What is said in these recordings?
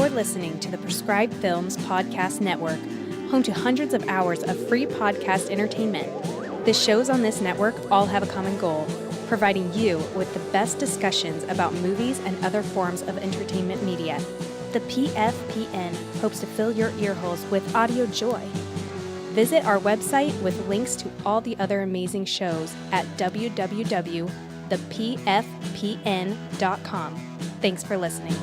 You're listening to the Prescribed Films Podcast Network, home to hundreds of hours of free podcast entertainment. The shows on this network all have a common goal, providing you with the best discussions about movies and other forms of entertainment media. The PFPN hopes to fill your earholes with audio joy. Visit our website with links to all the other amazing shows at www.thepfpn.com. Thanks for listening.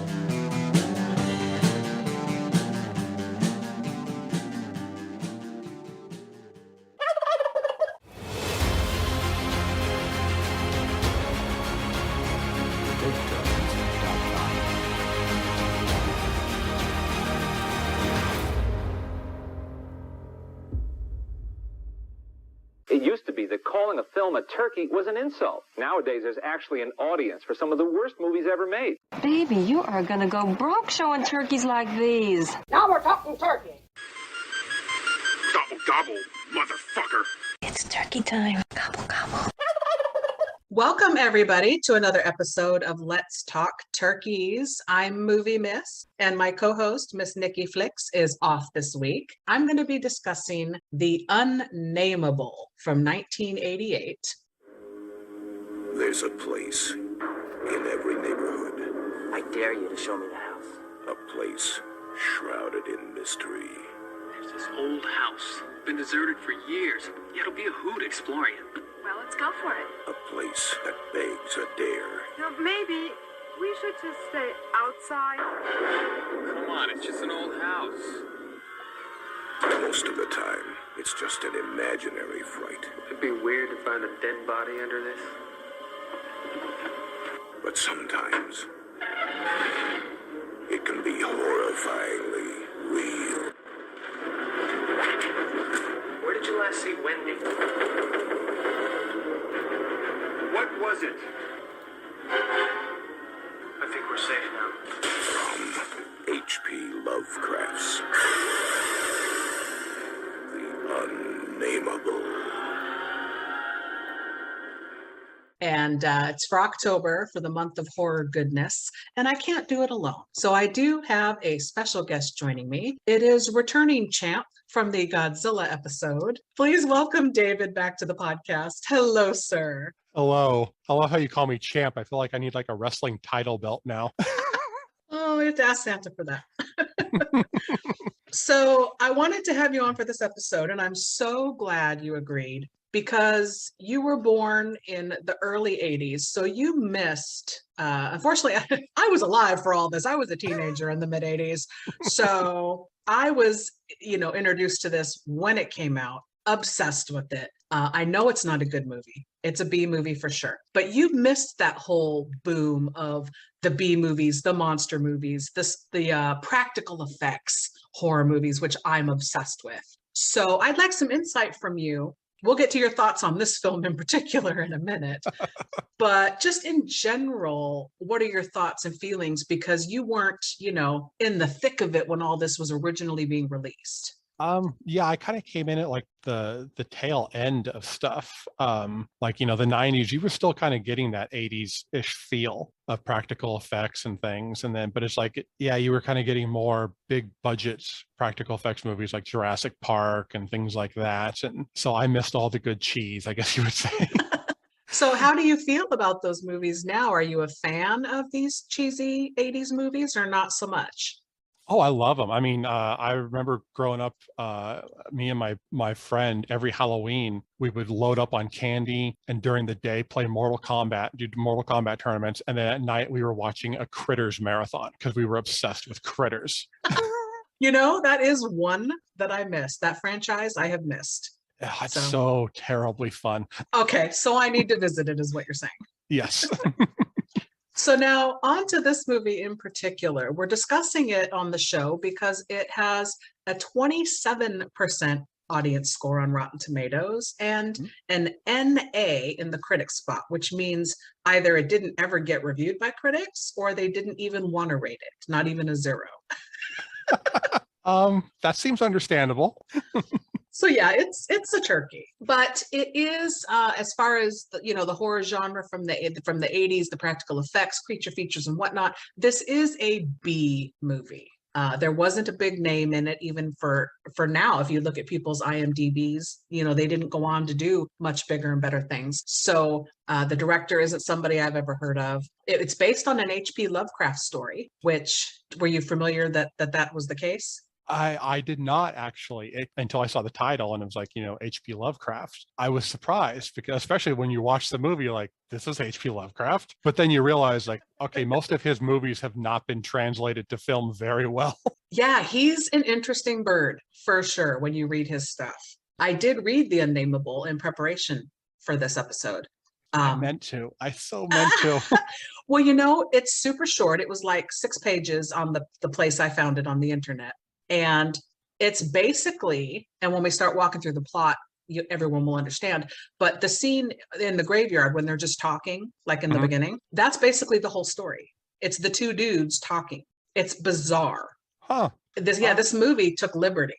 It used to be that calling a film a turkey was an insult. Nowadays, there's actually an audience for some of the worst movies ever made. Baby, you are gonna go broke showing turkeys like these. Now we're talking turkey. Gobble, gobble, motherfucker. It's turkey time. Gobble, gobble. Welcome, everybody, to another episode of Let's Talk Turkeys. I'm Movie Miss, and my co-host, Miss Nikki Flicks, is off this week. I'm going to be discussing The Unnamable from 1988. There's a place in every neighborhood. I dare you to show me the house. A place shrouded in mystery. There's this old house. Been deserted for years. Yeah, it'll be a hoot exploring it. Well, let's go for it. A place that begs a dare. Now, maybe we should just stay outside. Come on, it's just an old house. Most of the time, it's just an imaginary fright. It'd be weird to find a dead body under this. But sometimes, it can be horrifyingly real. Where did you last see Wendy? What was it? I think we're safe now. From H.P. Lovecraft's The Unnamable. And it's for October, for the month of horror goodness, and I can't do it alone. So I do have a special guest joining me. It is returning champ from the Godzilla episode. Please welcome David back to the podcast. Hello, sir. Hello. I love how you call me champ. I feel like I need like a wrestling title belt now. Oh, we have to ask Santa for that. So I wanted to have you on for this episode, and I'm so glad you agreed, because you were born in the early 80s. So you missed, unfortunately, I was alive for all this. I was a teenager in the mid 80s. So I was, introduced to this when it came out, obsessed with it. I know it's not a good movie. It's a B movie for sure. But you missed that whole boom of the B movies, the monster movies, the practical effects horror movies, which I'm obsessed with. So I'd like some insight from you. We'll get to your thoughts on this film in particular in a minute. But just in general, what are your thoughts and feelings? Because you weren't, in the thick of it when all this was originally being released. Yeah, I kind of came in at like the tail end of stuff. Like, the 90s, you were still kind of getting that 80s-ish feel of practical effects and things. And then, but it's like, yeah, you were kind of getting more big budget practical effects movies like Jurassic Park and things like that. And so I missed all the good cheese, I guess you would say. So how do you feel about those movies now? Are you a fan of these cheesy 80s movies or not so much? Oh, I love them. I mean, I remember growing up, me and my friend, every Halloween, we would load up on candy and during the day play Mortal Kombat, do Mortal Kombat tournaments. And then at night we were watching a Critters marathon because we were obsessed with Critters. That is one that I missed. That franchise I have missed. It's so terribly fun. Okay, so I need to visit it is what you're saying. Yes. So now on to this movie in particular. We're discussing it on the show because it has a 27% audience score on Rotten Tomatoes and an NA in the critic spot, which means either it didn't ever get reviewed by critics or they didn't even want to rate it, not even a 0. That seems understandable. So yeah, it's a turkey, but it is as far as the horror genre from the 80s, the practical effects, creature features, and whatnot. This is a B movie. There wasn't a big name in it, even for now. If you look at people's IMDb's, they didn't go on to do much bigger and better things. So the director isn't somebody I've ever heard of. It's based on an H.P. Lovecraft story. Which, were you familiar that was the case? I did not actually until I saw the title and it was like, H.P. Lovecraft. I was surprised because especially when you watch the movie, like this is H.P. Lovecraft. But then you realize like, okay, most of his movies have not been translated to film very well. Yeah, he's an interesting bird for sure when you read his stuff. I did read The Unnamable in preparation for this episode. I meant to. I so meant to. Well, it's super short. It was like 6 pages on the place I found it on the internet. And it's basically, and when we start walking through the plot, everyone will understand. But the scene in the graveyard when they're just talking, like in the beginning, that's basically the whole story. It's the 2 dudes talking. It's bizarre. Huh. This movie took liberty.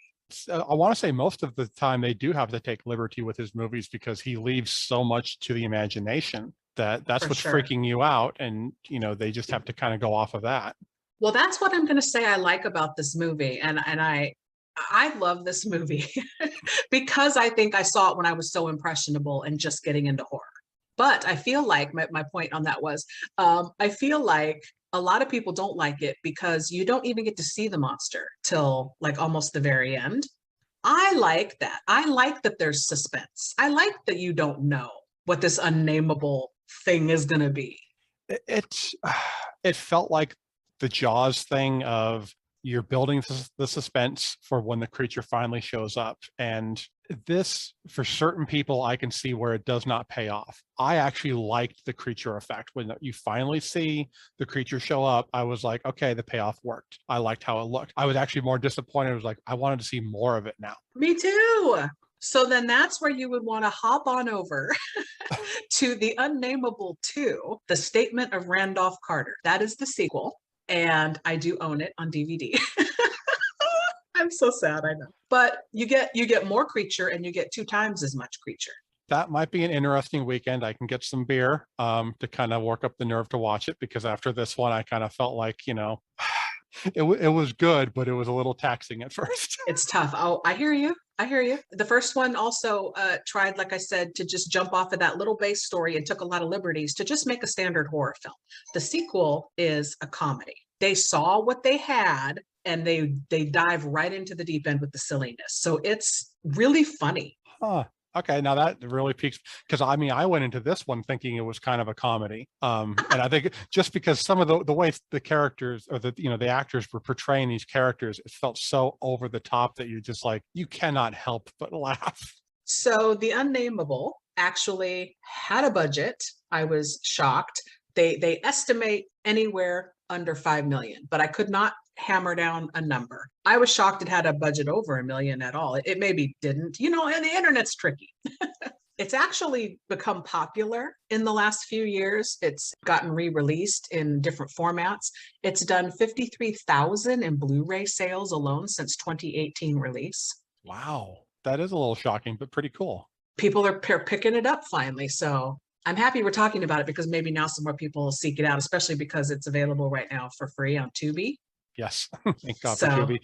I want to say most of the time they do have to take liberty with his movies because he leaves so much to the imagination that's For what's sure. freaking you out. And, they just have to kind of go off of that. Well, that's what I'm going to say I like about this movie. And I love this movie because I think I saw it when I was so impressionable and just getting into horror. But I feel like my point on that was, I feel like a lot of people don't like it because you don't even get to see the monster till like almost the very end. I like that. I like that there's suspense. I like that you don't know what this unnameable thing is going to be. It felt like the Jaws thing of you're building the suspense for when the creature finally shows up. And this, for certain people, I can see where it does not pay off. I actually liked the creature effect. When you finally see the creature show up, I was like, okay, the payoff worked. I liked how it looked. I was actually more disappointed. I was like, I wanted to see more of it now. Me too. So then that's where you would want to hop on over to The Unnamable 2, The Statement of Randolph Carter. That is the sequel. And I do own it on DVD. I'm so sad, I know. But you get more creature and you get 2 times as much creature. That might be an interesting weekend. I can get some beer to kind of work up the nerve to watch it because after this one, I kind of felt like, it was good, but it was a little taxing at first. It's tough. Oh, I hear you. The first one also tried, like I said, to just jump off of that little base story and took a lot of liberties to just make a standard horror film. The sequel is a comedy. They saw what they had and they dive right into the deep end with the silliness. So it's really funny. Huh. Okay, now that really piques because I went into this one thinking it was kind of a comedy, and I think just because some of the way the characters or the actors were portraying these characters, it felt so over the top that you just like you cannot help but laugh. So The Unnamable actually had a budget. I was shocked. They estimate anywhere under 5 million, but I could not hammer down a number. I was shocked it had a budget over $1 million at all. It maybe didn't, and the internet's tricky. It's actually become popular in the last few years. It's gotten re-released in different formats. It's done 53,000 in Blu-ray sales alone since 2018 release. Wow, that is a little shocking, but pretty cool. People are picking it up finally. So I'm happy we're talking about it because maybe now some more people will seek it out, especially because it's available right now for free on Tubi. Yes, thank God for Tubi.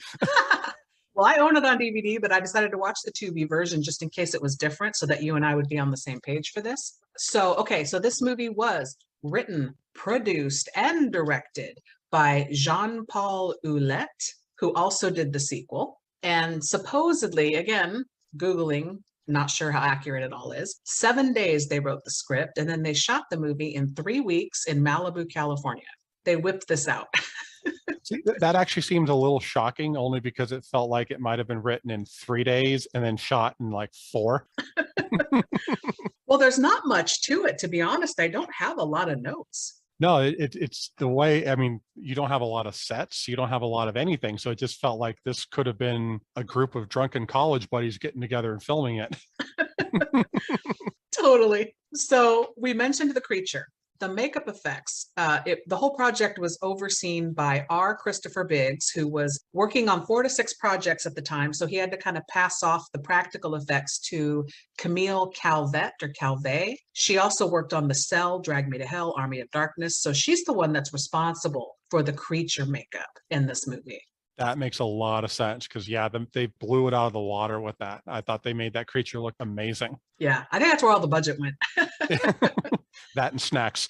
Well, I own it on DVD, but I decided to watch the Tubi version just in case it was different so that you and I would be on the same page for this. So this movie was written, produced, and directed by Jean-Paul Ouellette, who also did the sequel. And supposedly, again, Googling, not sure how accurate it all is, 7 days they wrote the script, and then they shot the movie in 3 weeks in Malibu, California. They whipped this out. See, that actually seems a little shocking only because it felt like it might have been written in 3 days and then shot in like 4. Well, there's not much to it, to be honest. I don't have a lot of notes. No, it's the way, you don't have a lot of sets, you don't have a lot of anything. So it just felt like this could have been a group of drunken college buddies getting together and filming it. Totally. So we mentioned the creature. The makeup effects, the whole project was overseen by R. Christopher Biggs, who was working on 4 to 6 projects at the time. So he had to kind of pass off the practical effects to Camille Calvet. She also worked on The Cell, Drag Me to Hell, Army of Darkness. So she's the one that's responsible for the creature makeup in this movie. That makes a lot of sense because yeah, they blew it out of the water with that. I thought they made that creature look amazing. Yeah, I think that's where all the budget went. That and snacks.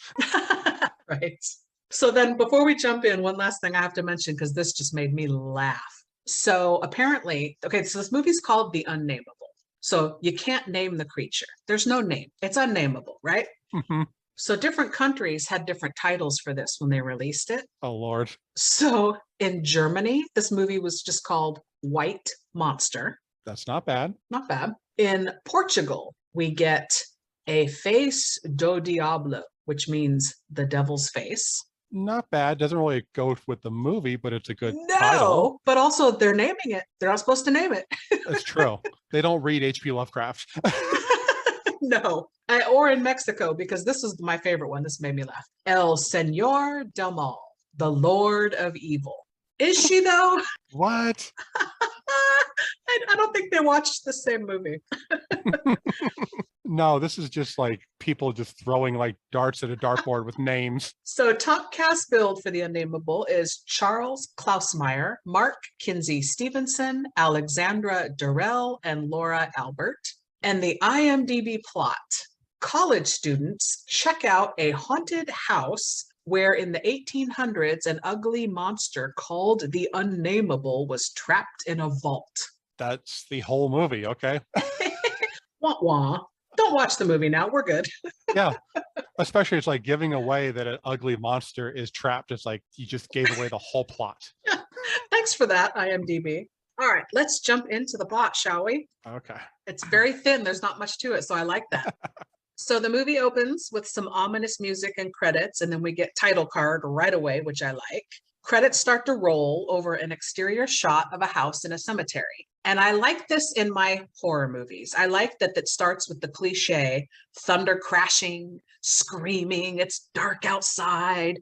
Right. So then before we jump in, one last thing I have to mention because this just made me laugh. So apparently, okay, so this movie's called The Unnamable. So you can't name the creature. There's no name. It's unnameable, right? Mhm. So different countries had different titles for this when they released it. Oh Lord. So in Germany, this movie was just called White Monster. That's not bad. Not bad. In Portugal, we get A Face do Diablo, which means the devil's face. Not bad. Doesn't really go with the movie, but it's a good No, title. but also they're naming it. They're not supposed to name it. That's true. They don't read H.P. Lovecraft. No. Or in Mexico, because this is my favorite one. This made me laugh. El Señor del Mal, the Lord of Evil. Is she though? What? I don't think they watched the same movie. No, this is just like people just throwing like darts at a dartboard with names. So top cast build for The Unnamable is Charles Klausmeyer, Mark Kinsey Stevenson, Alexandra Durrell, and Laura Albert. And the IMDb plot: college students check out a haunted house where in the 1800s an ugly monster called the Unnamable was trapped in a vault. That's the whole movie. Okay. Wah wah. Don't watch the movie now. We're good. Yeah. Especially it's like giving away that an ugly monster is trapped. It's like you just gave away the whole plot. Thanks for that, IMDb. All right, let's jump into the plot, shall we? Okay. It's very thin. There's not much to it, so I like that. So the movie opens with some ominous music and credits, and then we get title card right away, which I like. Credits start to roll over an exterior shot of a house in a cemetery. And I like this in my horror movies. I like that it starts with the cliche, thunder crashing, screaming, it's dark outside,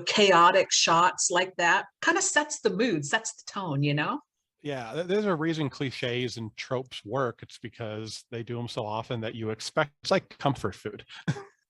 chaotic shots like that. Kind of sets the mood, sets the tone, you know? Yeah, there's a reason cliches and tropes work. It's because they do them so often that you expect it's like comfort food.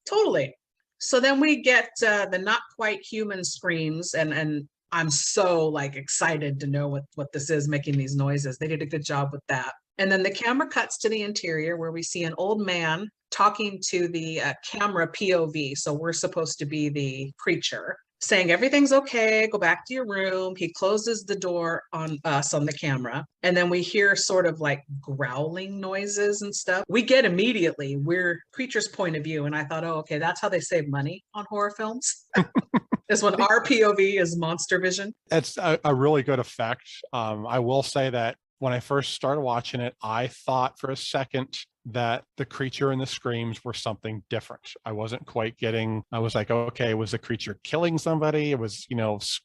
Totally. So then we get the not quite human screams, and I'm so like excited to know what this is making these noises. They did a good job with that. And then the camera cuts to the interior where we see an old man talking to the camera POV. So we're supposed to be the creature, saying everything's okay, go back to your room. He closes the door on us on the camera. And then we hear sort of like growling noises and stuff. We get immediately, we're creature's point of view. And I thought, oh, okay, that's how they save money on horror films. Is when our POV is monster vision. It's a really good effect. I will say that when I first started watching it, I thought for a second that the creature and the screams were something different. I wasn't quite getting, I was like, okay, was the creature killing somebody? It was,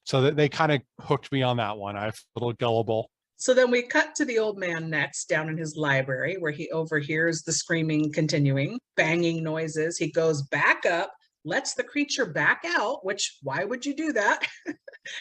so that they kind of hooked me on that one. I'm a little gullible. So then we cut to the old man next down in his library where he overhears the screaming continuing, banging noises. He goes back up, lets the creature back out, which why would you do that?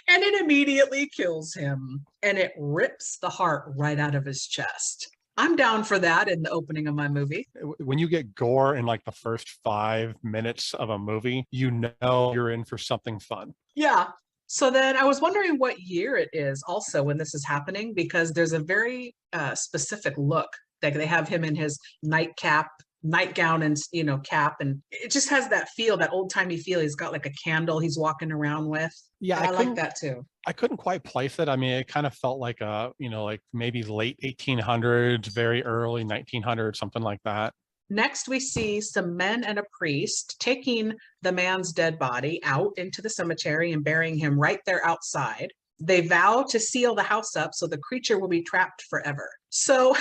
And it immediately kills him, and it rips the heart right out of his chest. I'm down for that in the opening of my movie. When you get gore in like the first 5 minutes of a movie, you know you're in for something fun. Yeah. So then I was wondering what year it is also when this is happening, because there's a very specific look. Like they have him in his nightgown and cap, and it just has that feel, that old-timey feel. He's got like a candle he's walking around with. Yeah, I like that too. I couldn't quite place it. I mean, it kind of felt like like maybe late 1800s, very early 1900s, something like that. Next, we see some men and a priest taking the man's dead body out into the cemetery and burying him right there outside. They vow to seal the house up so the creature will be trapped forever. So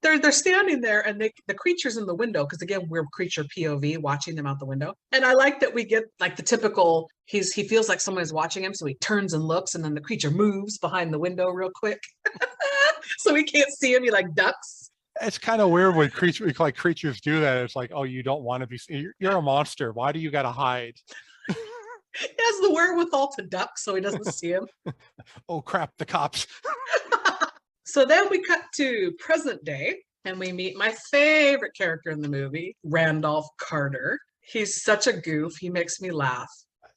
they're standing there, and the creature's in the window, because again, we're creature POV watching them out the window. And I like that we get like the typical, he feels like someone is watching him, so he turns and looks, and then the creature moves behind the window real quick. So we can't see him, he like ducks. It's kind of weird when creatures do that. It's like, oh, you don't want to be, you're a monster. Why do you got to hide? He has the wherewithal to duck so he doesn't see him. Oh crap, the cops. So then we cut to present day, and we meet my favorite character in the movie, Randolph Carter. He's such a goof. He makes me laugh.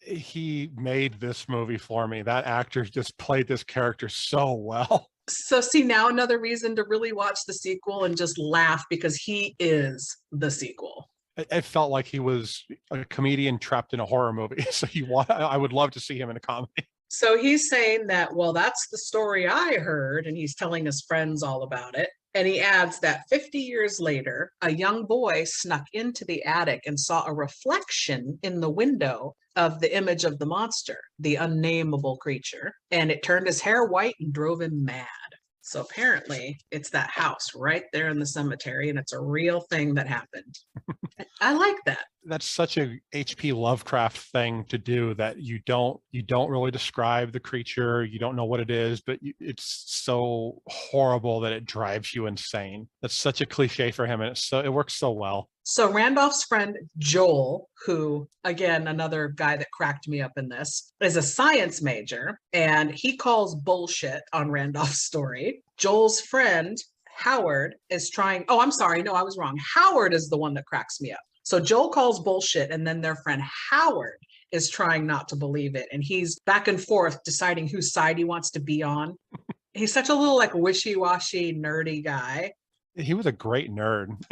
He made this movie for me. That actor just played this character so well. So see, now another reason to really watch the sequel and just laugh because he is the sequel. It felt like he was a comedian trapped in a horror movie. So I would love to see him in a comedy. So he's saying that, well, that's the story I heard, and he's telling his friends all about it. And he adds that 50 years later, a young boy snuck into the attic and saw a reflection in the window of the image of the monster, the unnamable creature, and it turned his hair white and drove him mad. So apparently it's that house right there in the cemetery, and it's a real thing that happened. I like that. That's such a H.P. Lovecraft thing to do, that you don't really describe the creature, you don't know what it is, but it's so horrible that it drives you insane. That's such a cliche for him, and it works so well. So Randolph's friend Joel, who, again, another guy that cracked me up in this, is a science major, and he calls bullshit on Randolph's story. Joel's friend Howard is trying, oh, I'm sorry, no, I was wrong. Howard is the one that cracks me up. So Joel calls bullshit, and then their friend Howard is trying not to believe it. And he's back and forth deciding whose side he wants to be on. He's such a little like wishy-washy, nerdy guy. He was a great nerd.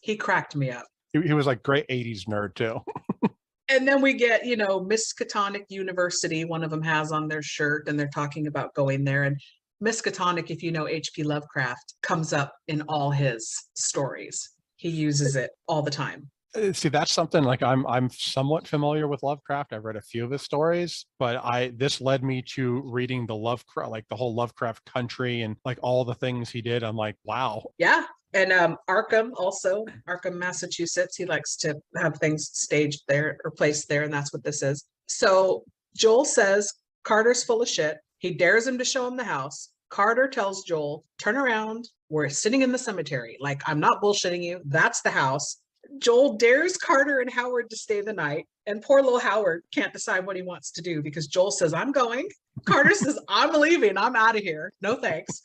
He cracked me up. He was like great 80s nerd too. And then we get, Miskatonic University, one of them has on their shirt, and they're talking about going there. And Miskatonic, if you know H.P. Lovecraft, comes up in all his stories. He uses it all the time. See, that's something like I'm somewhat familiar with Lovecraft. I've read a few of his stories, but this led me to reading the Lovecraft, like the whole Lovecraft country and like all the things he did. I'm like, wow. Yeah. And Arkham, Massachusetts, he likes to have things staged there or placed there, and that's what this is. So Joel says Carter's full of shit. He dares him to show him the house. Carter tells Joel, turn around. We're sitting in the cemetery. Like, I'm not bullshitting you. That's the house. Joel dares Carter and Howard to stay the night, and poor little Howard can't decide what he wants to do because Joel says, I'm going. Carter says, I'm leaving. I'm out of here. No thanks.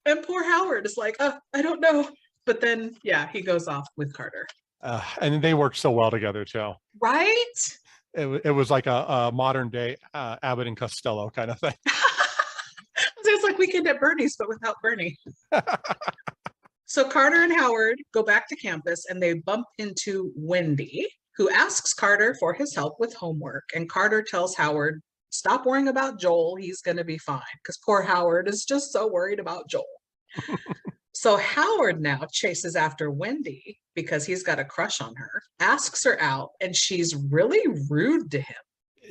And poor Howard is like, I don't know. But then, yeah, he goes off with Carter. And they worked so well together too. Right? It was like a modern day Abbott and Costello kind of thing. It's like Weekend at Bernie's, but without Bernie. So Carter and Howard go back to campus, and they bump into Wendy, who asks Carter for his help with homework. And Carter tells Howard, stop worrying about Joel. He's going to be fine, because poor Howard is just so worried about Joel. So Howard now chases after Wendy because he's got a crush on her, asks her out, and she's really rude to him.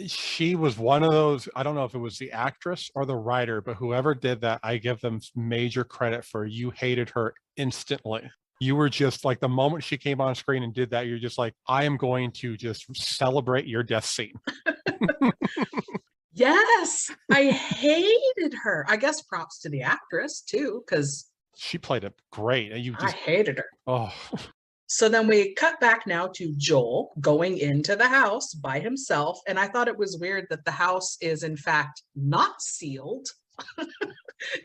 She was one of those, I don't know if it was the actress or the writer, but whoever did that, I give them major credit for. You hated her instantly. You were just like, the moment she came on screen and did that, you're just like, I am going to just celebrate your death scene. Yes, I hated her. I guess props to the actress too, because she played it great. I hated her. Oh. So then we cut back now to Joel going into the house by himself. And I thought it was weird that the house is in fact not sealed.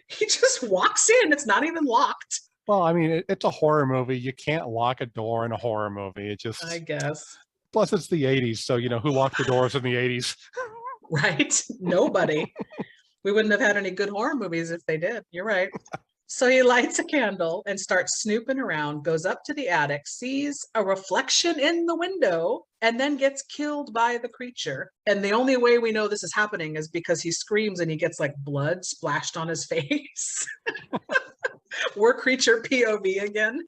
He just walks in. It's not even locked. Well, I mean, it's a horror movie. You can't lock a door in a horror movie. It just, I guess. Plus it's the 80s. So, who locked the doors in the 80s? Right? Nobody. We wouldn't have had any good horror movies if they did. You're right. So he lights a candle and starts snooping around, goes up to the attic, sees a reflection in the window, and then gets killed by the creature. And the only way we know this is happening is because he screams and he gets like blood splashed on his face. We're creature POV again.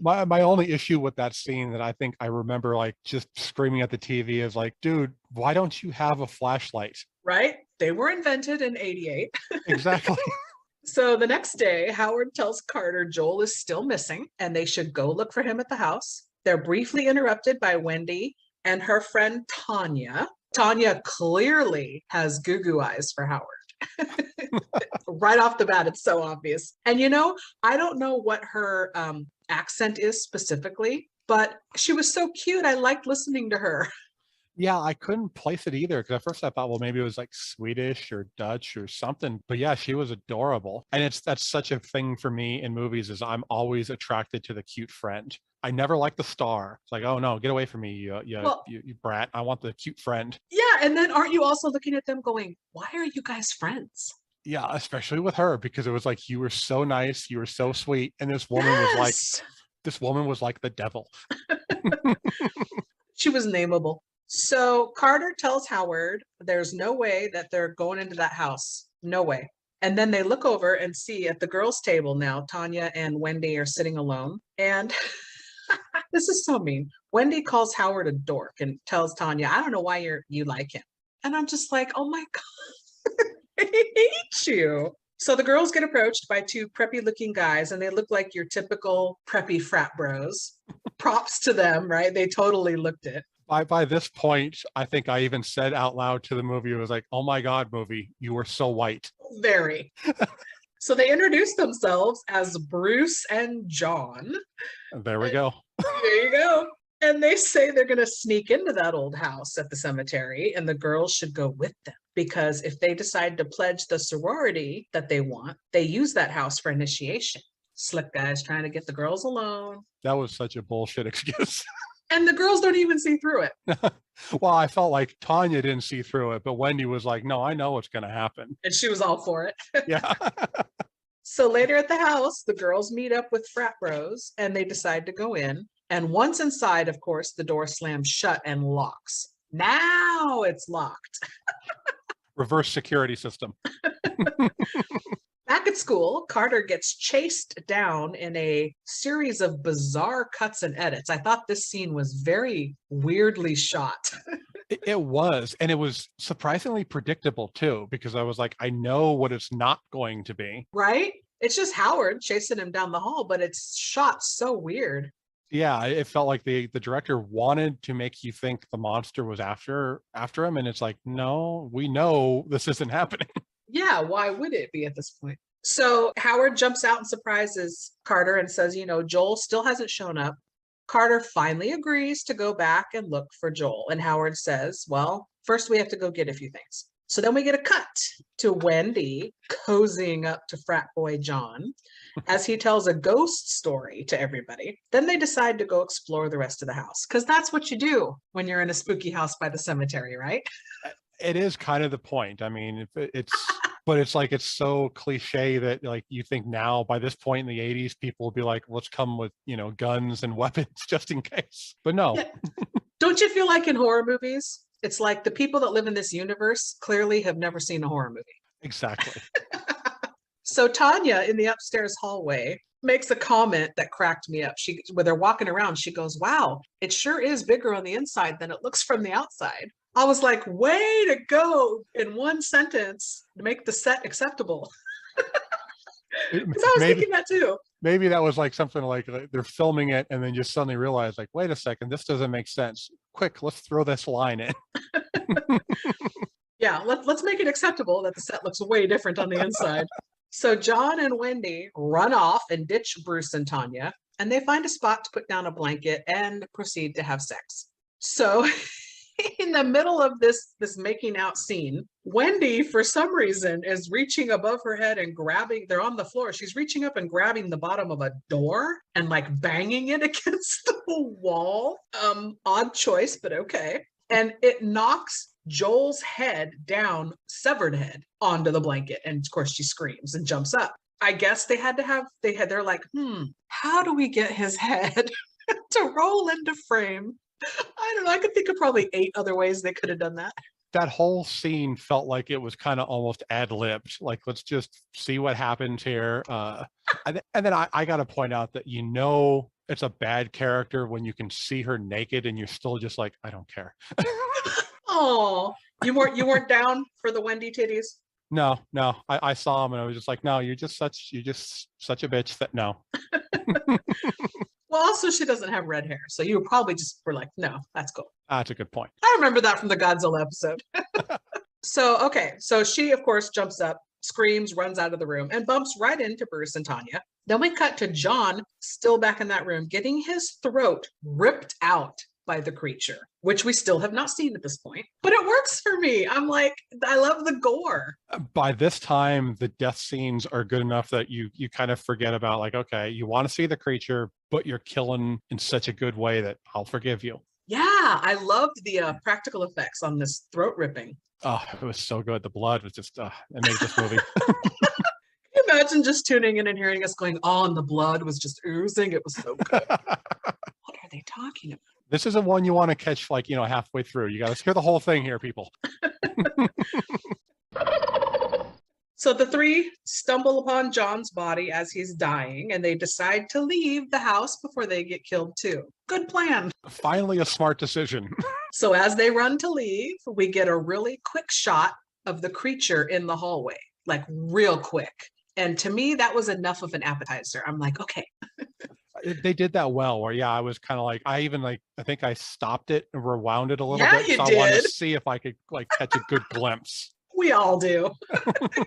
My only issue with that scene that I think I remember like just screaming at the TV is like, dude, why don't you have a flashlight? Right? They were invented in 88. Exactly. So the next day, Howard tells Carter Joel is still missing and they should go look for him at the house. They're briefly interrupted by Wendy and her friend Tanya. Tanya clearly has goo-goo eyes for Howard. Right off the bat, it's so obvious. And I don't know what her accent is specifically, but she was so cute. I liked listening to her. Yeah, I couldn't place it either because at first I thought, well, maybe it was like Swedish or Dutch or something. But yeah, she was adorable. And that's such a thing for me in movies is I'm always attracted to the cute friend. I never like the star. It's like, oh no, get away from me, Well, you brat. I want the cute friend. yeah, and then aren't you also looking at them going, why are you guys friends? Yeah, especially with her because it was like you were so nice, you were so sweet, and Yes. this woman was like the devil. She was nameable. So Carter tells Howard there's no way that they're going into that house. No way. And then they look over and see at the girls' table now, Tanya and Wendy are sitting alone. And this is so mean. Wendy calls Howard a dork and tells Tanya, I don't know why you like him. And I'm just like, oh my God, I hate you. So the girls get approached by two preppy looking guys, and they look like your typical preppy frat bros. Props to them, right? They totally looked it. By this point, I think I even said out loud to the movie, it was like, oh my God, movie, you were so white. Very. So they introduce themselves as Bruce and John. There we go. There you go. And they say they're going to sneak into that old house at the cemetery, and the girls should go with them. Because if they decide to pledge the sorority that they want, they use that house for initiation. Slick guys trying to get the girls alone. That was such a bullshit excuse. And the girls don't even see through it. Well, I felt like Tanya didn't see through it, but Wendy was like, no, I know what's going to happen. And she was all for it. Yeah. So later at the house, the girls meet up with frat bros and they decide to go in. And once inside, of course, the door slams shut and locks. Now it's locked. Reverse security system. Back at school, Carter gets chased down in a series of bizarre cuts and edits. I thought this scene was very weirdly shot. It was. And it was surprisingly predictable too, because I was like, I know what it's not going to be. Right? It's just Howard chasing him down the hall, but it's shot so weird. Yeah, it felt like the director wanted to make you think the monster was after him. And it's like, no, we know this isn't happening. Yeah, why would it be at this point? So Howard jumps out and surprises Carter and says, Joel still hasn't shown up. Carter finally agrees to go back and look for Joel. And Howard says, well, first we have to go get a few things. So then we get a cut to Wendy cozying up to frat boy John as he tells a ghost story to everybody. Then they decide to go explore the rest of the house, because that's what you do when you're in a spooky house by the cemetery, right? It is kind of the point. I mean, but it's like, it's so cliche that like you think now by this point in the 80s, people will be like, let's come with, guns and weapons just in case. But no. Yeah. Don't you feel like in horror movies, it's like the people that live in this universe clearly have never seen a horror movie. Exactly. So Tanya in the upstairs hallway makes a comment that cracked me up. When they're walking around, she goes, wow, it sure is bigger on the inside than it looks from the outside. I was like, way to go in one sentence to make the set acceptable. Because I was thinking that too. Maybe that was like something like they're filming it and then just suddenly realize like, wait a second, this doesn't make sense. Quick, let's throw this line in. Yeah, let's make it acceptable that the set looks way different on the inside. So John and Wendy run off and ditch Bruce and Tanya, and they find a spot to put down a blanket and proceed to have sex. So in the middle of this making out scene, Wendy, for some reason, is reaching above her head and they're on the floor. She's reaching up and grabbing the bottom of a door and like banging it against the wall. Odd choice, but okay. And it knocks Joel's head down, severed head, onto the blanket. And of course she screams and jumps up. I guess they're like, how do we get his head to roll into frame? I don't know. I could think of probably 8 other ways they could have done that. That whole scene felt like it was kind of almost ad-libbed. Like, let's just see what happens here. And then I got to point out that it's a bad character when you can see her naked and you're still just like, I don't care. Oh, you weren't down for the Wendy titties? No. I saw him and I was just like, no, you're just such a bitch that no. Well, also she doesn't have red hair, so you probably just were like, no, that's cool. That's a good point. I remember that from the Godzilla episode. So she, of course, jumps up, screams, runs out of the room, and bumps right into Bruce and Tanya. Then we cut to John, still back in that room, getting his throat ripped out by the creature, which we still have not seen at this point, but it works for me. I'm like, I love the gore. By this time, the death scenes are good enough that you kind of forget about, like, okay, you want to see the creature, but you're killing in such a good way that I'll forgive you. Yeah, I loved the practical effects on this throat ripping. Oh, it was so good. The blood was just, it made this movie. Can you imagine just tuning in and hearing us going, oh, and the blood was just oozing? It was so good. What are they talking about? This isn't one you want to catch, like, halfway through. You got to hear the whole thing here, people. So the three stumble upon John's body as he's dying, and they decide to leave the house before they get killed too. Good plan. Finally, a smart decision. So as they run to leave, we get a really quick shot of the creature in the hallway, like real quick. And to me, that was enough of an appetizer. I'm like, okay. They did that well, where, yeah, I was kind of like, I think I stopped it and rewound it a little bit. You so did. I wanted to see if I could, like, catch a good glimpse. We all do.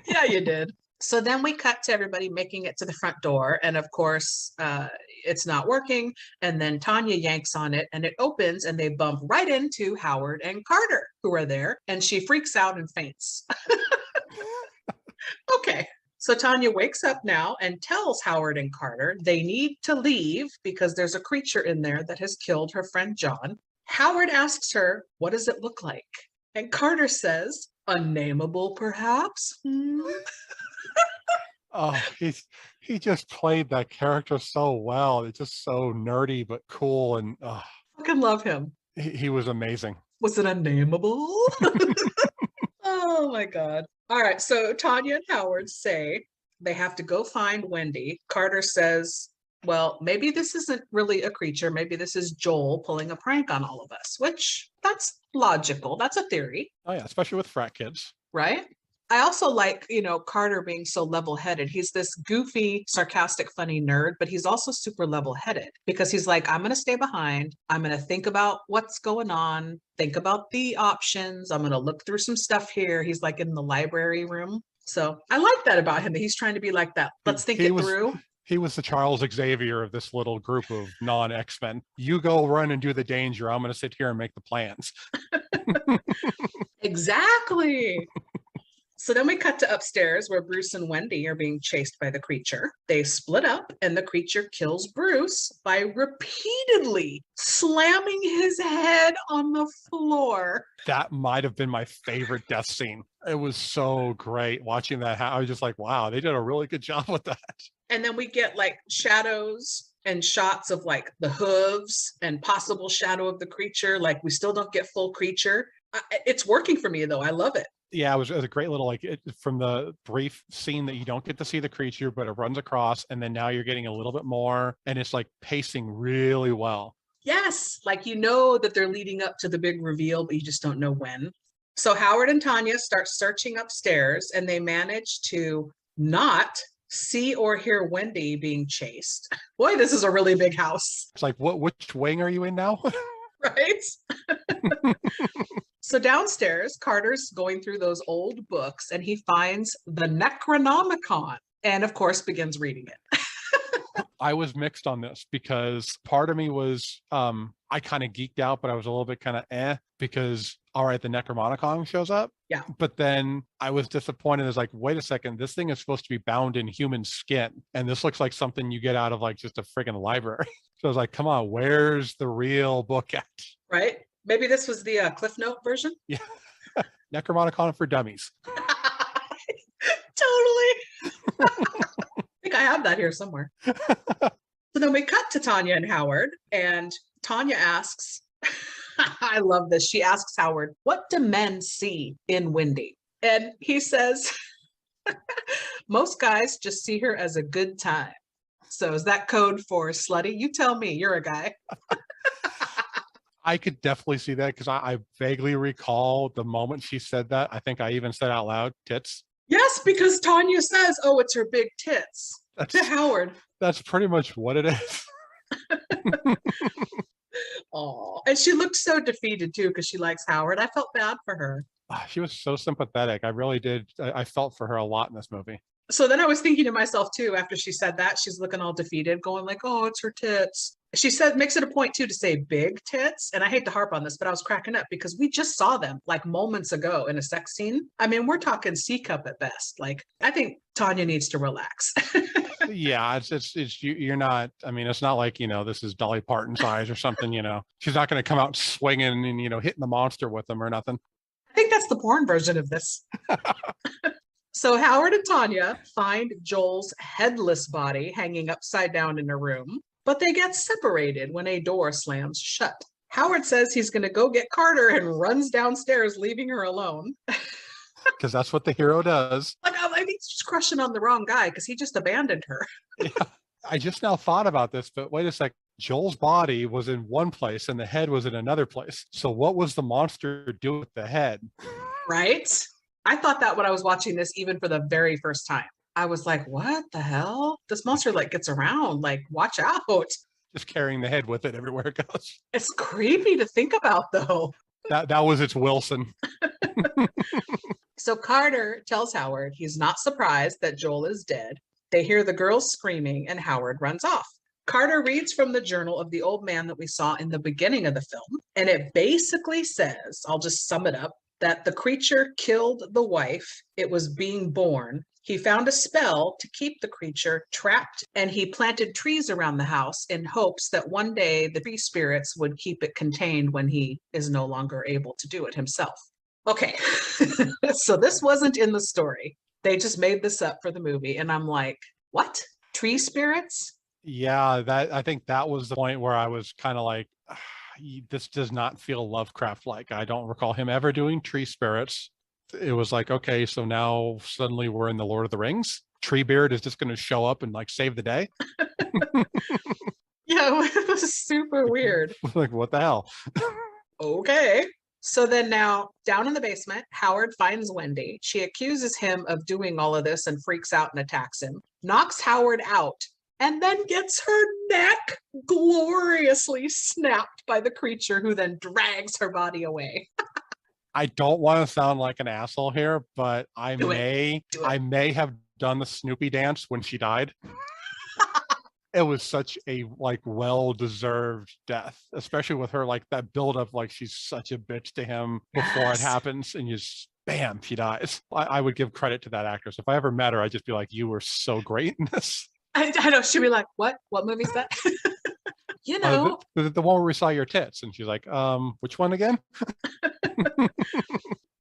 Yeah, you did. So then we cut to everybody making it to the front door. And of course, it's not working. And then Tanya yanks on it and it opens and they bump right into Howard and Carter, who are there. And she freaks out and faints. Okay. So Tanya wakes up now and tells Howard and Carter they need to leave because there's a creature in there that has killed her friend John. Howard asks her, what does it look like? And Carter says, Unnamable, perhaps? Oh, he just played that character so well. It's just so nerdy but cool, and Fucking love him. he was amazing. Was it Unnamable? Oh my God. All right, so Tanya and Howard say they have to go find Wendy. Carter says, well, maybe this isn't really a creature. Maybe this is Joel pulling a prank on all of us, which that's logical. That's a theory. Oh yeah, especially with frat kids. Right? I also like, Carter being so level-headed. He's this goofy, sarcastic, funny nerd, but he's also super level-headed because he's like, I'm going to stay behind. I'm going to think about what's going on, think about the options. I'm going to look through some stuff here. He's like in the library room. So I like that about him, that he's trying to be like that. Let's think it through. He was the Charles Xavier of this little group of non-X-Men. You go run and do the danger. I'm going to sit here and make the plans. Exactly. So then we cut to upstairs where Bruce and Wendy are being chased by the creature. They split up and the creature kills Bruce by repeatedly slamming his head on the floor. That might have been my favorite death scene. It was so great watching that. I was just like, wow, they did a really good job with that. And then we get like shadows and shots of like the hooves and possible shadow of the creature. Like we still don't get full creature. It's working for me though. I love it. Yeah, it was a great little, from the brief scene that you don't get to see the creature, but it runs across, and then now you're getting a little bit more, and it's like pacing really well. Yes, like that they're leading up to the big reveal, but you just don't know when. So Howard and Tanya start searching upstairs, and they manage to not see or hear Wendy being chased. Boy, this is a really big house. It's like, which wing are you in now? Right? So downstairs, Carter's going through those old books and he finds the Necronomicon and of course begins reading it. I was mixed on this because part of me was, I kind of geeked out, but I was a little bit kind of because, all right, the Necronomicon shows up. Yeah. But then I was disappointed. It's like, wait a second, this thing is supposed to be bound in human skin. And this looks like something you get out of like just a friggin' library. So I was like, come on, where's the real book at? Right? Maybe this was the Cliff Note version? Yeah. Necronomicon for dummies. Totally. I think I have that here somewhere. So then we cut to Tanya and Howard, and Tanya asks, I love this. She asks Howard, what do men see in Wendy? And he says, most guys just see her as a good time. So is that code for slutty? You tell me, you're a guy. I could definitely see that because I vaguely recall the moment she said that. I think I even said out loud, tits. Yes, because Tanya says, oh, it's her big tits to Howard. That's pretty much what it is. Oh, and she looked so defeated too because she likes Howard. I felt bad for her. She was so sympathetic. I really did. I felt for her a lot in this movie. So then I was thinking to myself too, after she said that, she's looking all defeated, going like, oh, it's her tits. She said, makes it a point too to say big tits. And I hate to harp on this, but I was cracking up because we just saw them like moments ago in a sex scene. I mean, we're talking C cup at best. Like, I think Tanya needs to relax. Yeah, you're not. I mean, it's not like this is Dolly Parton size or something. She's not going to come out swinging and hitting the monster with them or nothing. I think that's the porn version of this. So Howard and Tanya find Joel's headless body hanging upside down in a room, but they get separated when a door slams shut. Howard says he's going to go get Carter and runs downstairs, leaving her alone. Because that's what the hero does. Like, I think he's just crushing on the wrong guy because he just abandoned her. Yeah. I just now thought about this, but wait a sec. Joel's body was in one place and the head was in another place. So what was the monster doing with the head? Right? I thought that when I was watching this, even for the very first time. I was like, what the hell? This monster like gets around, like, watch out. Just carrying the head with it everywhere it goes. It's creepy to think about, though. That was its Wilson. So Carter tells Howard he's not surprised that Joel is dead. They hear the girls screaming and Howard runs off. Carter reads from the journal of the old man that we saw in the beginning of the film. And it basically says, I'll just sum it up, that the creature killed the wife. It was being born. He found a spell to keep the creature trapped, and he planted trees around the house in hopes that one day the tree spirits would keep it contained when he is no longer able to do it himself. Okay, so this wasn't in the story. They just made this up for the movie, and I'm like, what? Tree spirits? Yeah, I think that was the point where I was kind of like, this does not feel Lovecraft-like. I don't recall him ever doing tree spirits. It was like, okay, so now suddenly we're in the Lord of the Rings. Treebeard is just going to show up and like save the day. Yeah, it was super weird. Like, what the hell? Okay. So then now down in the basement, Howard finds Wendy. She accuses him of doing all of this and freaks out and attacks him, knocks Howard out, and then gets her neck gloriously snapped by the creature who then drags her body away. I don't want to sound like an asshole here, but I may have done the Snoopy dance when she died. It was such a like well-deserved death, especially with her like that build-up, like she's such a bitch to him before it happens, and you just bam, she dies. I would give credit to that actress. If I ever met her, I'd just be like, you were so great in this. I know, she'd be like, what movie's that? You know, the one where we saw your tits, and she's like, which one again?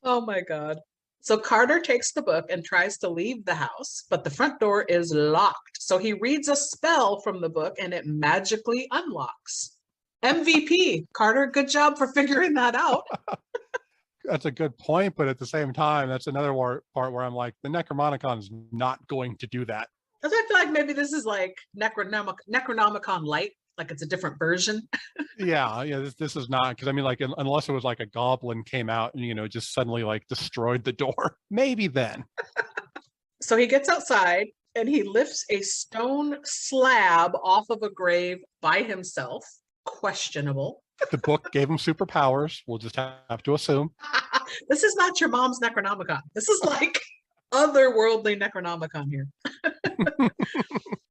Oh my God. So Carter takes the book and tries to leave the house, but the front door is locked. So he reads a spell from the book and it magically unlocks. MVP. Carter, good job for figuring that out. That's a good point, but at the same time, that's another part where I'm like, the Necronomicon is not going to do that. Because I feel like maybe this is like Necronomicon Light, like it's a different version. Yeah, this is not, because I mean, like, unless it was like a goblin came out and just suddenly like destroyed the door, maybe then. So he gets outside and he lifts a stone slab off of a grave by himself. Questionable. The book gave him superpowers. We'll just have to assume. This is not your mom's Necronomicon. This is like otherworldly Necronomicon here.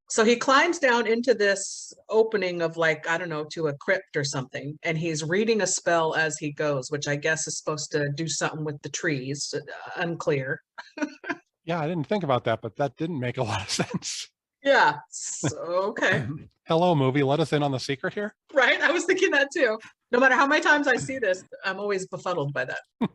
So he climbs down into this opening of like, I don't know, to a crypt or something. And he's reading a spell as he goes, which I guess is supposed to do something with the trees. Unclear. Yeah, I didn't think about that, but that didn't make a lot of sense. Yeah. So, okay. Hello, movie. Let us in on the secret here. Right. I was thinking that too. No matter how many times I see this, I'm always befuddled by that.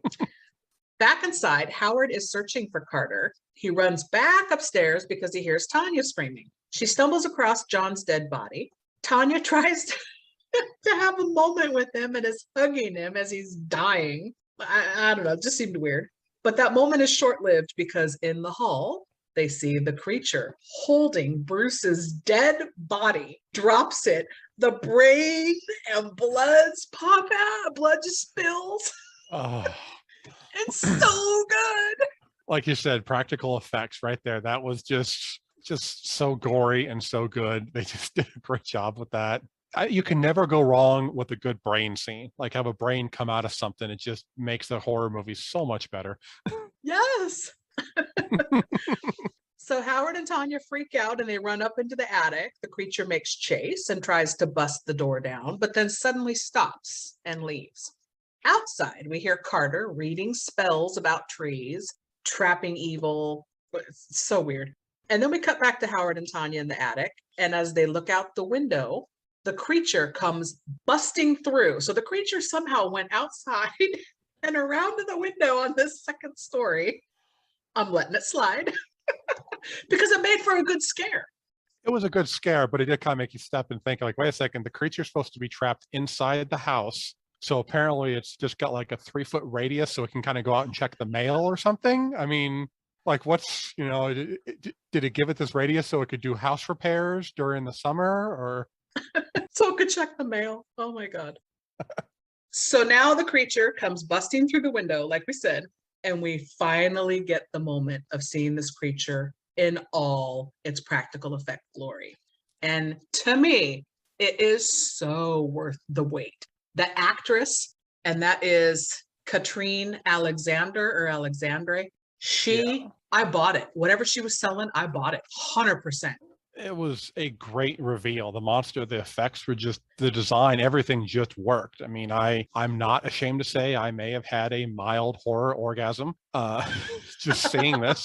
Back inside, Howard is searching for Carter. He runs back upstairs because he hears Tanya screaming. She stumbles across John's dead body. Tanya tries to have a moment with him and is hugging him as he's dying. I don't know, it just seemed weird. But that moment is short-lived because in the hall, they see the creature holding Bruce's dead body, drops it. The brain and bloods pop out. Blood just spills. Oh. It's so good. Like you said, practical effects right there. That was just so gory and so good. They just did a great job with that. You can never go wrong with a good brain scene. Like have a brain come out of something. It just makes the horror movie so much better. Yes. So Howard and Tanya freak out and they run up into the attic. The creature makes chase and tries to bust the door down, but then suddenly stops and leaves. Outside, we hear Carter reading spells about trees, trapping evil. It's so weird. And then we cut back to Howard and Tanya in the attic. And as they look out the window, the creature comes busting through. So the creature somehow went outside and around to the window on this second story. I'm letting it slide because it made for a good scare. It was a good scare, but it did kind of make you step and think like, wait a second, the creature's supposed to be trapped inside the house. So apparently it's just got like a 3-foot radius so it can kind of go out and check the mail or something. I mean, like what's, did it give it this radius so it could do house repairs during the summer or? So it could check the mail. Oh my God. So now the creature comes busting through the window, like we said, and we finally get the moment of seeing this creature in all its practical effect glory. And to me, it is so worth the wait. The actress, and that is Katrine Alexander or Alexandre, I bought it. Whatever she was selling, I bought it 100%. It was a great reveal. The monster, the effects were just, the design, everything just worked. I mean, I'm not ashamed to say I may have had a mild horror orgasm just seeing this.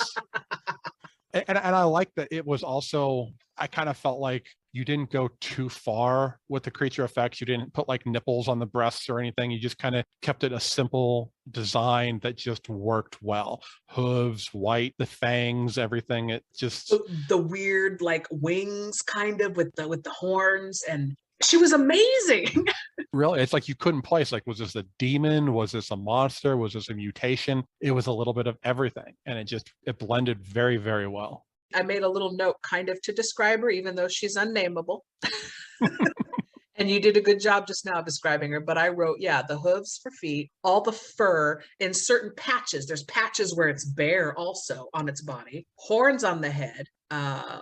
And I like that it was also, I kind of felt like you didn't go too far with the creature effects. You didn't put like nipples on the breasts or anything. You just kind of kept it a simple design that just worked well. Hooves, white, the fangs, everything. It just the weird like wings kind of with the horns, and she was amazing. Really, it's like you couldn't place like, was this a demon? Was this a monster? Was this a mutation? It was a little bit of everything. And it blended very, very well. I made a little note kind of to describe her, even though she's unnameable. And you did a good job just now describing her. But I wrote, the hooves for feet, all the fur in certain patches. There's patches where it's bare also on its body, horns on the head,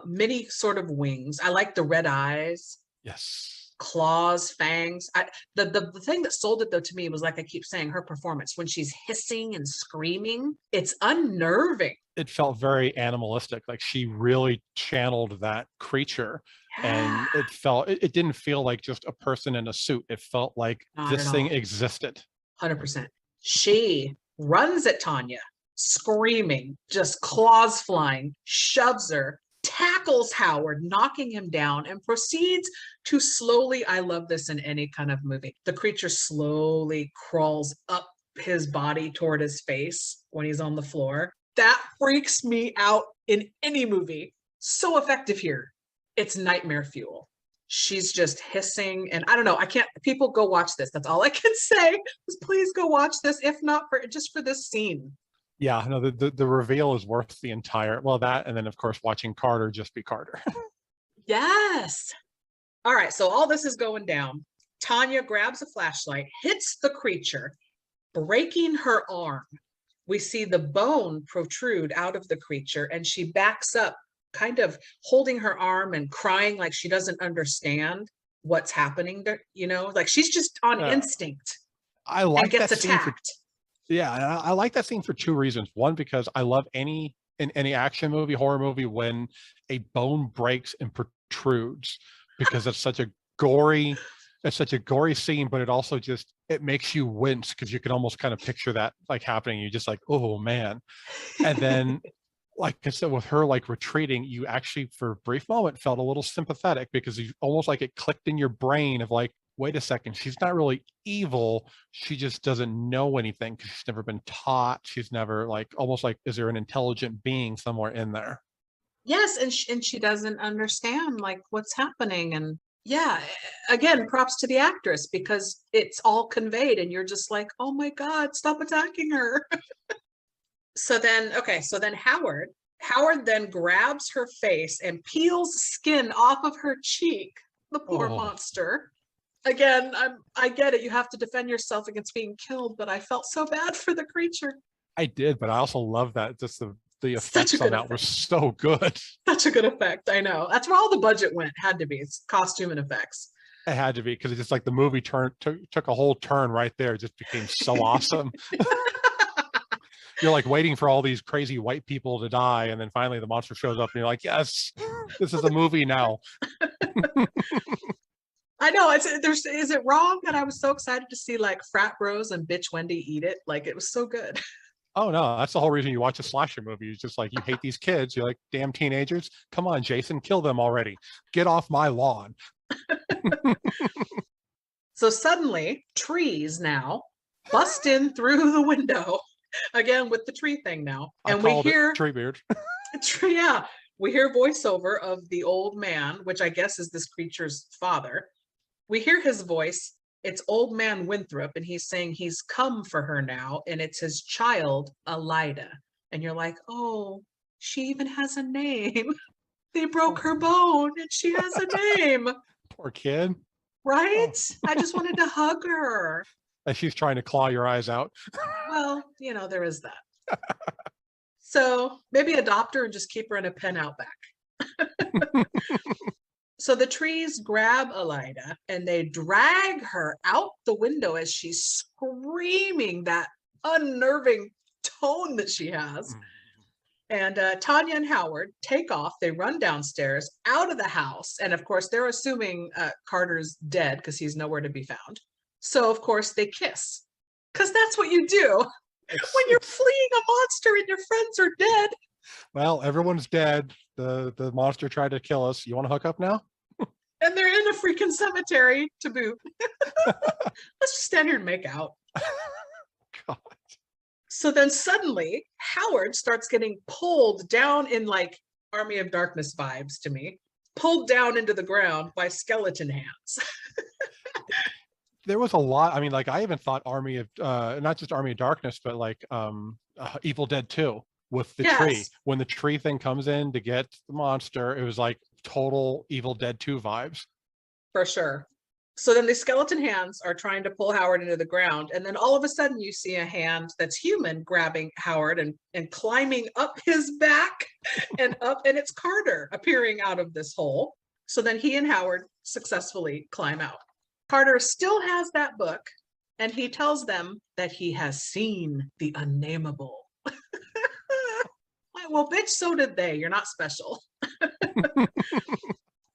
many sort of wings. I like the red eyes. Yes. Claws, fangs. The thing that sold it though to me was, like I keep saying, her performance when she's hissing and screaming. It's unnerving. It felt very animalistic, like she really channeled that creature. And it didn't feel like just a person in a suit. It felt like this thing existed. 100%. She runs at Tanya, screaming, just claws flying, shoves her, tackles Howard, knocking him down, and proceeds to slowly, I love this in any kind of movie, the creature slowly crawls up his body toward his face when he's on the floor. That freaks me out in any movie. So effective here. It's nightmare fuel. She's just hissing, and I don't know, people go watch this. That's all I can say. Just please go watch this, if not just for this scene. Yeah, no, the reveal is worth the entire, that, and then of course watching Carter just be Carter. Yes. All right, so all this is going down. Tanya grabs a flashlight, hits the creature, breaking her arm. We see the bone protrude out of the creature, and she backs up, kind of holding her arm and crying like she doesn't understand what's happening there, like she's just on instinct. I like and gets that attacked. Yeah, and I like that scene for two reasons. One, because I love in any action movie, horror movie, when a bone breaks and protrudes, because it's such a gory scene, but it also it makes you wince because you can almost kind of picture that like happening. You're just like, oh man. And then like I said, with her like retreating, you actually for a brief moment felt a little sympathetic because you almost like it clicked in your brain of like, wait a second, she's not really evil. She just doesn't know anything because she's never been taught. She's never almost like, is there an intelligent being somewhere in there? Yes, and she doesn't understand like what's happening. And again, props to the actress because it's all conveyed and you're just like, oh my God, stop attacking her. So then Howard then grabs her face and peels skin off of her cheek. The poor monster. Again, I get it. You have to defend yourself against being killed, but I felt so bad for the creature. I did, but I also love that just the effects on that were so good. Such a good effect. I know. That's where all the budget went. Had to be. It's costume and effects. It had to be because it's just like the movie took a whole turn right there. It just became so awesome. you're like waiting for all these crazy white people to die, and then finally the monster shows up, and you're like, yes, this is a movie now. I know is it wrong that I was so excited to see like frat bros and bitch Wendy eat it? Like it was so good. Oh no, that's the whole reason you watch a slasher movie. It's just like you hate these kids. You're like, damn teenagers. Come on, Jason, kill them already. Get off my lawn. So suddenly trees now bust in through the window again with the tree thing now. And we hear Treebeard. yeah, we hear voiceover of the old man, which I guess is this creature's father. We hear his voice. It's old man Winthrop, and he's saying he's come for her now, and it's his child, Elida. And you're like, oh, she even has a name. They broke her bone, and she has a name. Poor kid. Right? I just wanted to hug her. And she's trying to claw your eyes out. Well, there is that. So maybe adopt her and just keep her in a pen out back. So the trees grab Elida and they drag her out the window as she's screaming that unnerving tone that she has. And Tanya and Howard take off. They run downstairs out of the house. And of course, they're assuming Carter's dead because he's nowhere to be found. So of course, they kiss because that's what you do when you're fleeing a monster and your friends are dead. Well, everyone's dead. The monster tried to kill us. You want to hook up now? And they're in a freaking cemetery to boot. Let's just stand here and make out. God. So then suddenly Howard starts getting pulled down in like Army of Darkness vibes to me, pulled down into the ground by skeleton hands. There was a lot. I mean, like I even thought Army of not just Army of Darkness, but like Evil Dead 2 with the tree. When the tree thing comes in to get the monster, it was like total Evil Dead 2 vibes. For sure. So then the skeleton hands are trying to pull Howard into the ground. And then all of a sudden you see a hand that's human grabbing Howard and climbing up his back and up. And it's Carter appearing out of this hole. So then he and Howard successfully climb out. Carter still has that book and he tells them that he has seen the Unnamable. Well, bitch, so did they. You're not special.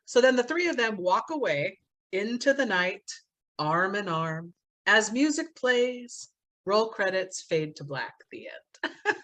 So then the three of them walk away into the night, arm in arm. As music plays, roll credits, fade to black, the end.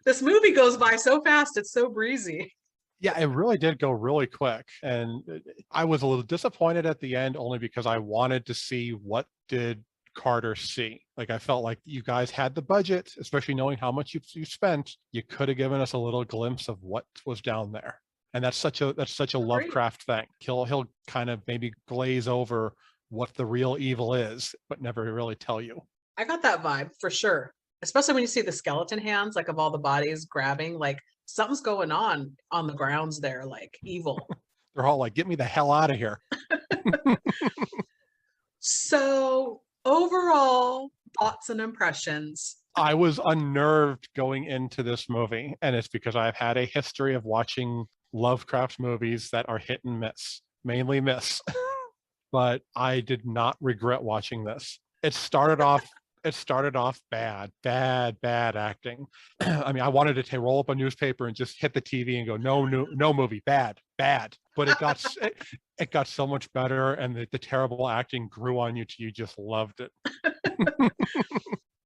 This movie goes by so fast, it's so breezy. Yeah, it really did go really quick. And I was a little disappointed at the end only because I wanted to see what did Carter see. Like I felt like you guys had the budget, especially knowing how much you spent. You could have given us a little glimpse of what was down there. And that's such a Lovecraft thing. He'll kind of maybe glaze over what the real evil is, but never really tell you. I got that vibe for sure. Especially when you see the skeleton hands, like of all the bodies grabbing, like something's going on the grounds there, like evil. They're all like, get me the hell out of here. So overall, thoughts and impressions. I was unnerved going into this movie, and it's because I've had a history of watching Lovecraft movies that are hit and miss, mainly miss. But I did not regret watching this. It started off bad acting. I mean, I wanted to roll up a newspaper and just hit the TV and go, no movie, bad. But it got so much better, and the terrible acting grew on you till you just loved it.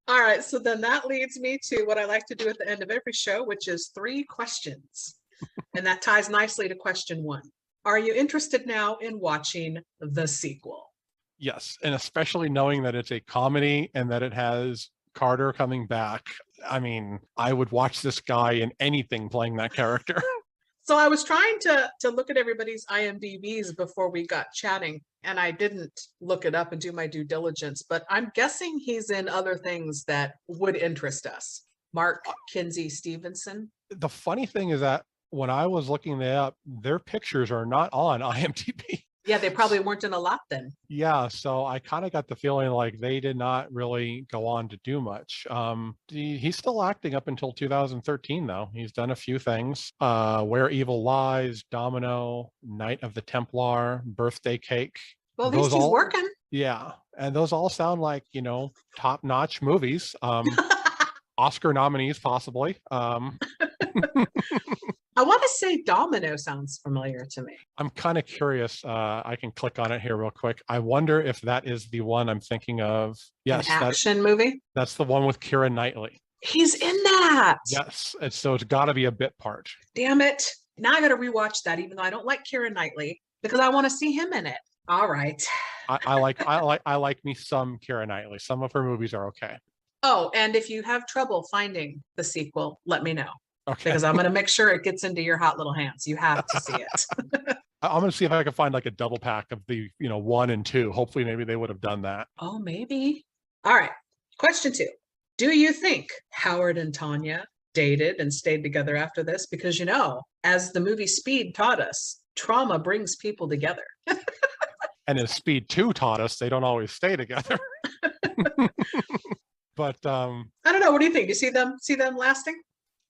All right, so then that leads me to what I like to do at the end of every show, which is 3 questions. And that ties nicely to question 1. Are you interested now in watching the sequel? Yes, and especially knowing that it's a comedy and that it has Carter coming back. I mean, I would watch this guy in anything playing that character. So I was trying to look at everybody's IMDb's before we got chatting, and I didn't look it up and do my due diligence, but I'm guessing he's in other things that would interest us. Mark Kinsey Stevenson. The funny thing is that when I was looking it up, their pictures are not on IMDb. Yeah, they probably weren't in a lot then. Yeah, so I kind of got the feeling like they did not really go on to do much. He's still acting up until 2013, though. He's done a few things. Where Evil Lies, Domino, Night of the Templar, Birthday Cake. Well, at least he's working. Yeah, and those all sound like, top-notch movies. Oscar nominees, possibly. I want to say Domino sounds familiar to me. I'm kind of curious. I can click on it here real quick. I wonder if that is the one I'm thinking of. Yes, An action movie? that's the one with Keira Knightley. He's in that. Yes, so it's got to be a bit part. Damn it. Now I got to rewatch that, even though I don't like Keira Knightley, because I want to see him in it. All right. I like me some Keira Knightley. Some of her movies are okay. Oh, and if you have trouble finding the sequel, let me know. Okay. Because I'm going to make sure it gets into your hot little hands. You have to see it. I'm going to see if I can find like a double pack of the 1 and 2. Hopefully, maybe they would have done that. Oh, maybe. All right. Question 2. Do you think Howard and Tanya dated and stayed together after this? Because, as the movie Speed taught us, trauma brings people together. And as Speed 2 taught us, they don't always stay together. But I don't know. What do you think? Do you see them lasting?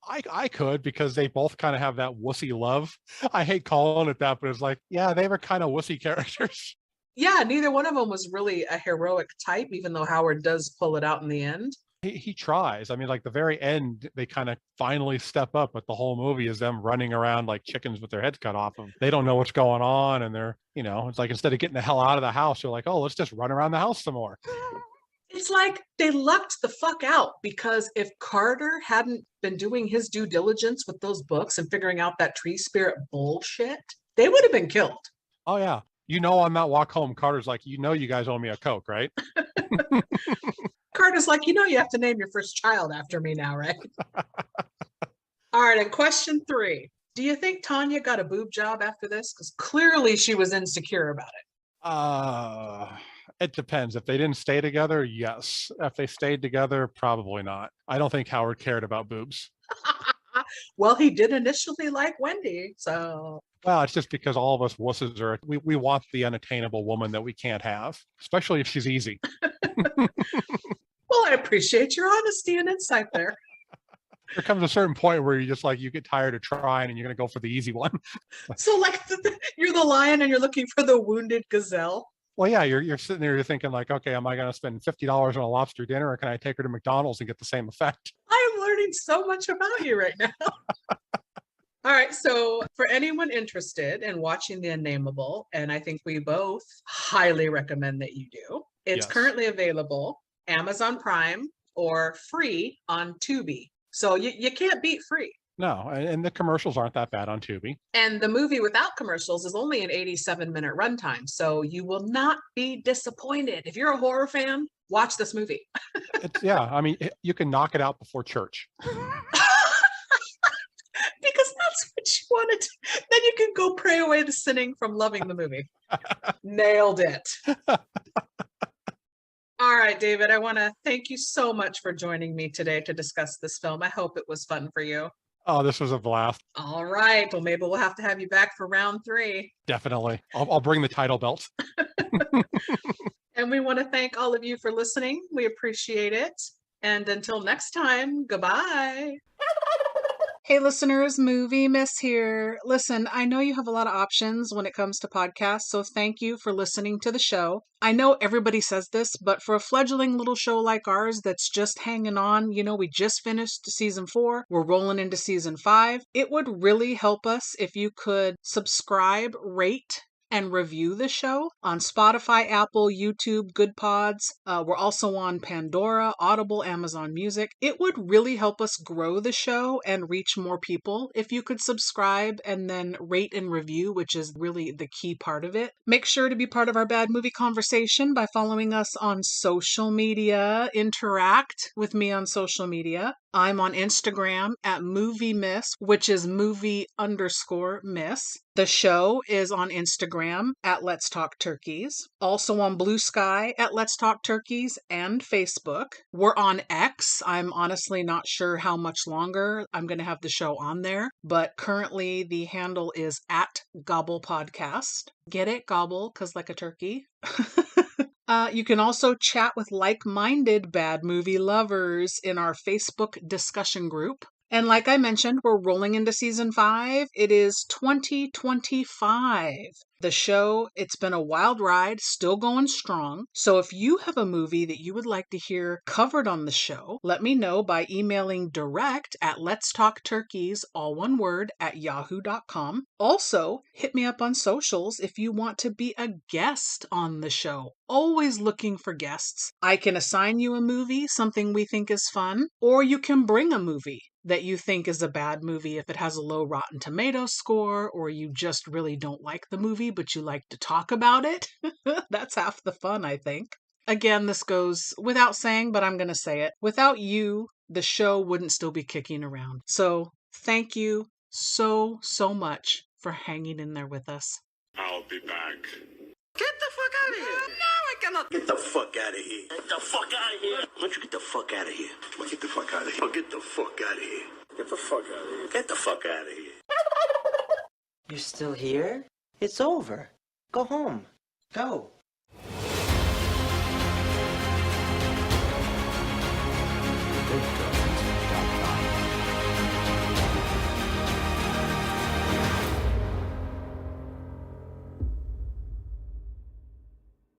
I could, because they both kind of have that wussy love. I hate calling it that, but it's like, yeah, they were kind of wussy characters. Yeah, neither one of them was really a heroic type, even though Howard does pull it out in the end. He tries. I mean, like the very end, they kind of finally step up, but the whole movie is them running around like chickens with their heads cut off them. They don't know what's going on, and they're, it's like instead of getting the hell out of the house, they're like, oh, let's just run around the house some more. It's like they lucked the fuck out, because if Carter hadn't been doing his due diligence with those books and figuring out that tree spirit bullshit, they would have been killed. Oh, yeah. On that walk home, Carter's like, you guys owe me a Coke, right? Carter's like, you have to name your first child after me now, right? All right, and question 3. Do you think Tanya got a boob job after this? Because clearly she was insecure about it. It depends. If they didn't stay together, yes. If they stayed together, probably not. I don't think Howard cared about boobs. Well, he did initially like Wendy, so... Well, it's just because all of us wusses we want the unattainable woman that we can't have, especially if she's easy. Well, I appreciate your honesty and insight there. There comes a certain point where you get tired of trying and you're going to go for the easy one. So like you're the lion and you're looking for the wounded gazelle. Well, yeah, you're sitting there, you're thinking like, okay, am I going to spend $50 on a lobster dinner, or can I take her to McDonald's and get the same effect? I am learning so much about you right now. All right, so for anyone interested in watching The Unnamable, and I think we both highly recommend that you do, it's currently available Amazon Prime or free on Tubi. So you can't beat free. No, and the commercials aren't that bad on Tubi. And the movie without commercials is only an 87-minute runtime, so you will not be disappointed. If you're a horror fan, watch this movie. You can knock it out before church. Because that's what you wanted. Then you can go pray away the sinning from loving the movie. Nailed it. All right, David, I want to thank you so much for joining me today to discuss this film. I hope it was fun for you. Oh, this was a blast. All right. Well, maybe we'll have to have you back for round 3. Definitely. I'll bring the title belt. And we want to thank all of you for listening. We appreciate it. And until next time, goodbye. Hey listeners, Movie Miss here. Listen, I know you have a lot of options when it comes to podcasts, so thank you for listening to the show. I know everybody says this, but for a fledgling little show like ours that's just hanging on, we just finished season 4, we're rolling into season 5, it would really help us if you could subscribe, rate, and review the show on Spotify, Apple, YouTube, Good Pods. We're also on Pandora, Audible, Amazon Music. It would really help us grow the show and reach more people if you could subscribe and then rate and review, which is really the key part of it. Make sure to be part of our bad movie conversation by following us on social media. Interact with me on social media. I'm on Instagram at Movie Miss, which is movie_miss. The show is on Instagram at Let's Talk Turkeys. Also on Blue Sky at Let's Talk Turkeys and Facebook. We're on X. I'm honestly not sure how much longer I'm going to have the show on there, but currently the handle is at Gobble Podcast. Get it? Gobble, 'cause like a turkey. You can also chat with like-minded bad movie lovers in our Facebook discussion group. And like I mentioned, we're rolling into season 5. It is 2025. The show, it's been a wild ride, still going strong. So if you have a movie that you would like to hear covered on the show, let me know by emailing direct at letstalkturkeys, all one word, at yahoo.com. Also, hit me up on socials if you want to be a guest on the show. Always looking for guests. I can assign you a movie, something we think is fun, or you can bring a movie that you think is a bad movie if it has a low Rotten Tomatoes score, or you just really don't like the movie but you like to talk about it. That's half the fun, I think. Again, this goes without saying, but I'm going to say it. Without you, the show wouldn't still be kicking around. So thank you so much for hanging in there with us. I'll be back. Get the fuck out of here. No, I cannot. Get the fuck out of here. Get the fuck out of here. Why don't you get the fuck out of here? Get the fuck out of here. Get the fuck out of here. Get the fuck out of here. Get the fuck out of here. You're still here? It's over. Go home. Go.